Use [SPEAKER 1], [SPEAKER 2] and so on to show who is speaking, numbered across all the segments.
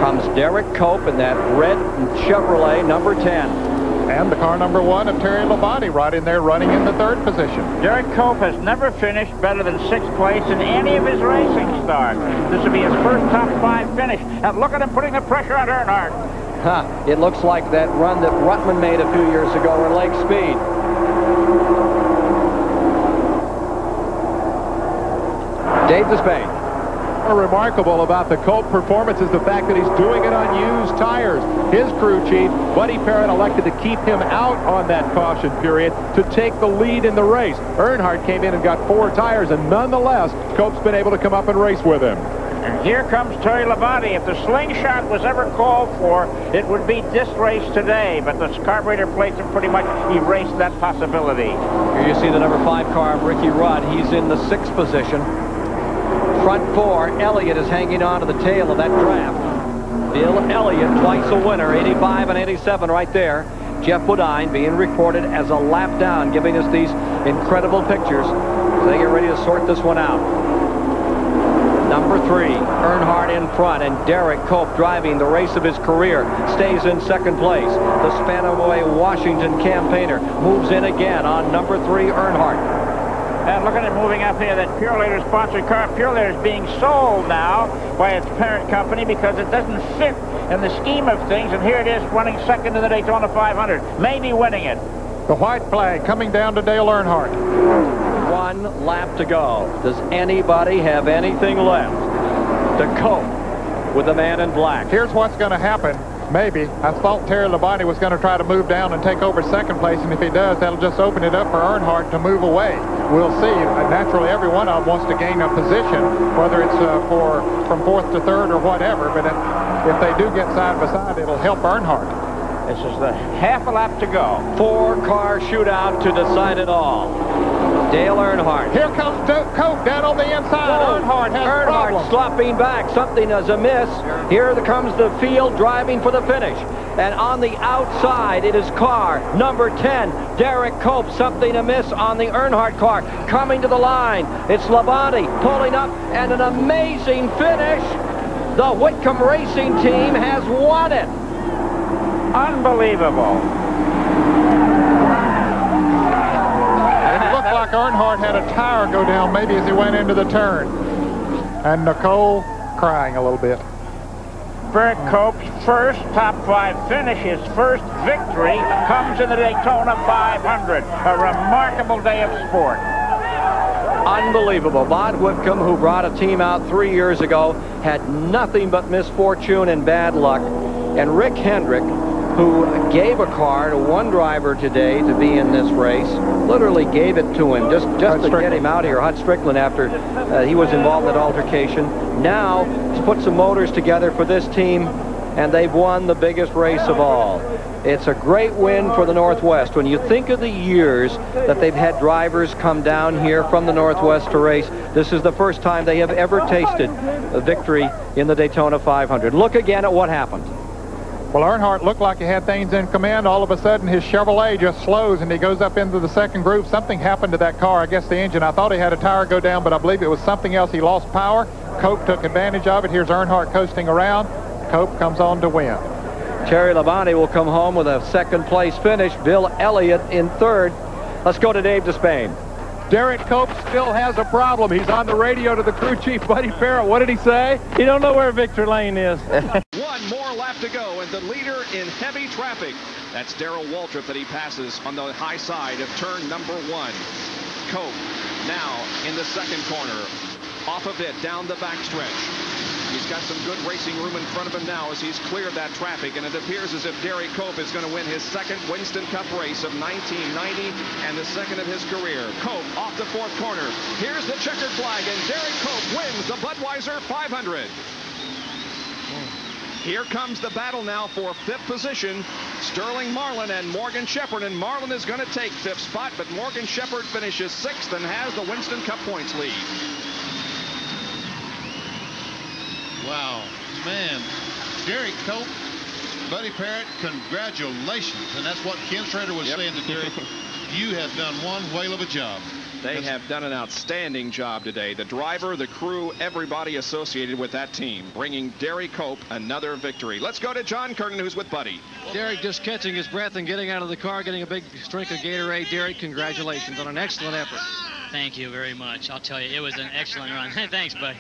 [SPEAKER 1] comes Derrike Cope in that red Chevrolet number 10.
[SPEAKER 2] And the car number 1 of Terry Labonte right in there running in the 3rd position.
[SPEAKER 3] Derrike Cope has never finished better than 6th place in any of his racing starts. This will be his first top 5 finish. And look at him putting the pressure on Earnhardt.
[SPEAKER 1] It looks like that run that Ruttman made a few years ago in Lake Speed. Dave Despain.
[SPEAKER 2] Remarkable about the Cope performance is the fact that he's doing it on used tires. His crew chief, Buddy Parrott, elected to keep him out on that caution period to take the lead in the race. Earnhardt came in and got 4 tires, and nonetheless, Cope's been able to come up and race with him.
[SPEAKER 3] And here comes Terry Labonte. If the slingshot was ever called for, it would be this race today, but the carburetor plates have pretty much erased that possibility.
[SPEAKER 1] Here you see the number 5 car of Ricky Rudd. He's in the 6th position. Front 4, Elliott is hanging on to the tail of that draft. Bill Elliott, twice a winner, 85 and 87 right there. Jeff Bodine being recorded as a lap down, giving us these incredible pictures as they get ready to sort this one out. Number 3, Earnhardt in front, and Derrike Cope, driving the race of his career, stays in 2nd place. The Spanaway Washington campaigner moves in again on number 3, Earnhardt.
[SPEAKER 3] And look at it moving up here, that Purelator sponsored car. Purelator is being sold now by its parent company because it doesn't fit in the scheme of things. And here it is running 2nd in the Daytona 500, maybe winning it.
[SPEAKER 2] The white flag coming down to Dale Earnhardt.
[SPEAKER 1] 1 lap to go. Does anybody have anything left to Cope with the man in black?
[SPEAKER 2] Here's what's going to happen. Maybe. I thought Terry Labonte was going to try to move down and take over 2nd place, and if he does, that'll just open it up for Earnhardt to move away. We'll see. Naturally, every one of them wants to gain a position, whether it's from 4th to 3rd or whatever, but if they do get side by side, it'll help Earnhardt.
[SPEAKER 3] This is the half a lap to go.
[SPEAKER 1] 4-car shootout to decide it all. Dale Earnhardt.
[SPEAKER 2] Here comes Cope down on the inside. Earnhardt has problems.
[SPEAKER 1] Slopping back. Something is amiss. Here comes the field driving for the finish. And on the outside, it is car number 10, Derrike Cope. Something amiss on the Earnhardt car. Coming to the line. It's Labonte pulling up, and an amazing finish. The Whitcomb Racing Team has won it.
[SPEAKER 3] Unbelievable.
[SPEAKER 2] It looked like Earnhardt had a tire go down maybe as he went into the turn. And Nicole crying a little bit.
[SPEAKER 3] Derrike Cope's first top 5 finish, his first victory, comes in the Daytona 500. A remarkable day of sport.
[SPEAKER 1] Unbelievable. Bob Whitcomb, who brought a team out 3 years ago, had nothing but misfortune and bad luck. And Rick Hendrick, who gave a car to one driver today to be in this race, literally gave it to him just to get him out here. Hut Strickland, after he was involved in that altercation. Now he's put some motors together for this team, and they've won the biggest race of all. It's a great win for the Northwest. When you think of the years that they've had drivers come down here from the Northwest to race, this is the first time they have ever tasted a victory in the Daytona 500. Look again at what happened.
[SPEAKER 2] Well, Earnhardt looked like he had things in command. All of a sudden, his Chevrolet just slows, and he goes up into the 2nd group. Something happened to that car. I guess the engine. I thought he had a tire go down, but I believe it was something else. He lost power. Cope took advantage of it. Here's Earnhardt coasting around. Cope comes on to win.
[SPEAKER 1] Terry Labonte will come home with a 2nd place finish. Bill Elliott in 3rd. Let's go to Dave Despain.
[SPEAKER 2] Derrike Cope still has a problem. He's on the radio to the crew chief, Buddy Parrott. What did he say?
[SPEAKER 4] He don't know where Victory Lane is.
[SPEAKER 5] One more lap to go, and the leader in heavy traffic. That's Darrell Waltrip that he passes on the high side of turn number 1. Cope now in the 2nd corner. Off of it, down the backstretch. He's got some good racing room in front of him now as he's cleared that traffic, and it appears as if Derrike Cope is going to win his 2nd Winston Cup race of 1990 and the 2nd of his career. Cope off the 4th corner. Here's the checkered flag, and Derrike Cope wins the Budweiser 500. Here comes the battle now for 5th position. Sterling Marlin and Morgan Shepherd, and Marlin is going to take 5th spot, but Morgan Shepherd finishes 6th and has the Winston Cup points lead.
[SPEAKER 6] Wow, man, Derrike Cope, Buddy Parrott, congratulations. And that's what Ken Schrader was saying to Derrike. you have done one whale of a job.
[SPEAKER 5] They have done an outstanding job today. The driver, the crew, everybody associated with that team, bringing Derrike Cope another victory. Let's go to John Kernan, who's with Buddy.
[SPEAKER 7] Derrike just catching his breath and getting out of the car, getting a big drink of Gatorade. Derrike, congratulations on an excellent effort.
[SPEAKER 8] Thank you very much. I'll tell you, it was an excellent run. Thanks, buddy.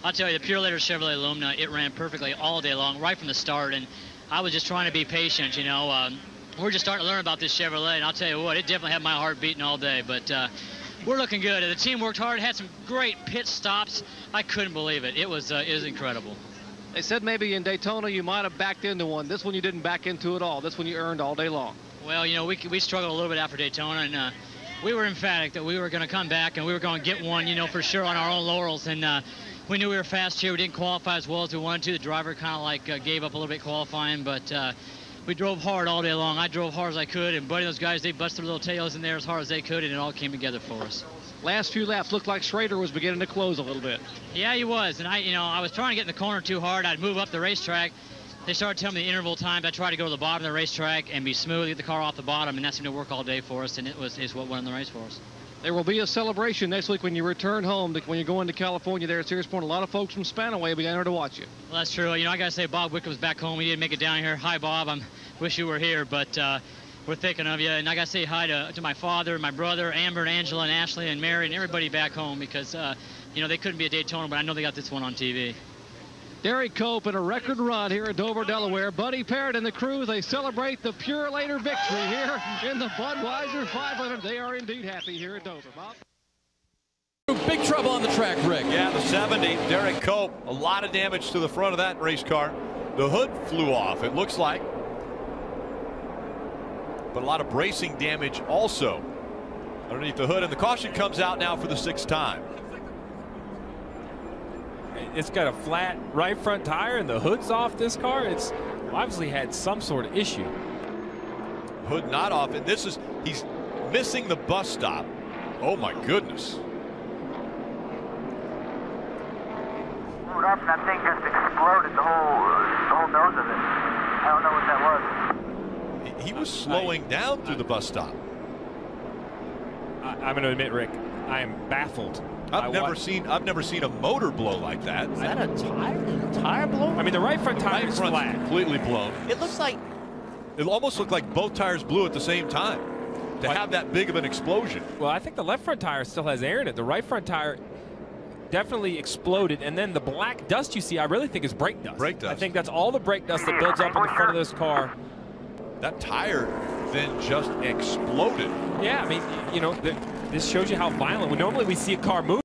[SPEAKER 8] I'll tell you, the Purelator Chevrolet Lumina, it ran perfectly all day long, right from the start, and I was just trying to be patient, you know. We're just starting to learn about this Chevrolet, and I'll tell you what, it definitely had my heart beating all day, but we're looking good. The team worked hard, had some great pit stops. I couldn't believe it. It was incredible.
[SPEAKER 7] They said maybe in Daytona you might have backed into one. This one you didn't back into at all. This one you earned all day long.
[SPEAKER 8] Well, you know, we struggled a little bit after Daytona, and we were emphatic that we were going to come back and we were going to get one, you know, for sure on our own laurels. And we knew we were fast here. We didn't qualify as well as we wanted to. The driver kind of like gave up a little bit qualifying, but we drove hard all day long. I drove hard as I could, and Buddy, those guys, they busted their little tails in there as hard as they could, and it all came together for us.
[SPEAKER 7] Last few laps looked like Schrader was beginning to close a little bit.
[SPEAKER 8] Yeah, he was, and I was trying to get in the corner too hard. I'd move up the racetrack. They started telling me the interval times. I tried to go to the bottom of the racetrack and be smooth, get the car off the bottom, and that seemed to work all day for us, and it's what won the race for us.
[SPEAKER 7] There will be a celebration next week when you return home, when you're going to California there at Sears Point. A lot of folks from Spanaway will be down there to watch you.
[SPEAKER 8] Well, that's true. You know, I got to say, Bob Wickham's back home. He didn't make it down here. Hi, Bob. I wish you were here, but we're thinking of you. And I got to say hi to my father, my brother, Amber, and Angela, and Ashley, and Mary, and everybody back home because, you know, they couldn't be at Daytona, but I know they got this one on TV.
[SPEAKER 7] Derrike Cope in a record run here in Dover, Delaware. Buddy Parrott and the crew, they celebrate the Purelator victory here in the Budweiser 500. They are indeed happy here in Dover. Bob?
[SPEAKER 9] Big trouble on the track, Rick.
[SPEAKER 10] Yeah, the 70, Derrike Cope, a lot of damage to the front of that race car. The hood flew off, it looks like. But a lot of bracing damage also underneath the hood. And the caution comes out now for the 6th time.
[SPEAKER 4] It's got a flat right front tire and the hood's off this car. It's obviously had some sort of issue.
[SPEAKER 10] Hood not off, and he's missing the bus stop. Oh my goodness.
[SPEAKER 11] Up and that thing just exploded, the whole nose of it. I don't know what that was.
[SPEAKER 10] He was slowing down through the bus stop.
[SPEAKER 4] I'm going to admit, Rick, I am baffled.
[SPEAKER 10] I've never seen a motor blow like that.
[SPEAKER 9] Is that a tire? Did a tire blow?
[SPEAKER 4] I mean, the right front tire is flat.
[SPEAKER 10] Completely blown.
[SPEAKER 9] It looks like...
[SPEAKER 10] It almost looked like both tires blew at the same time to have that big of an explosion.
[SPEAKER 4] Well, I think the left front tire still has air in it. The right front tire definitely exploded, and then the black dust you see, I really think is brake dust.
[SPEAKER 10] Brake dust.
[SPEAKER 4] I think that's all the brake dust that builds up in the front of this car.
[SPEAKER 10] That tire then just exploded.
[SPEAKER 4] Yeah, I mean, you know, this shows you how violent. Normally we see a car move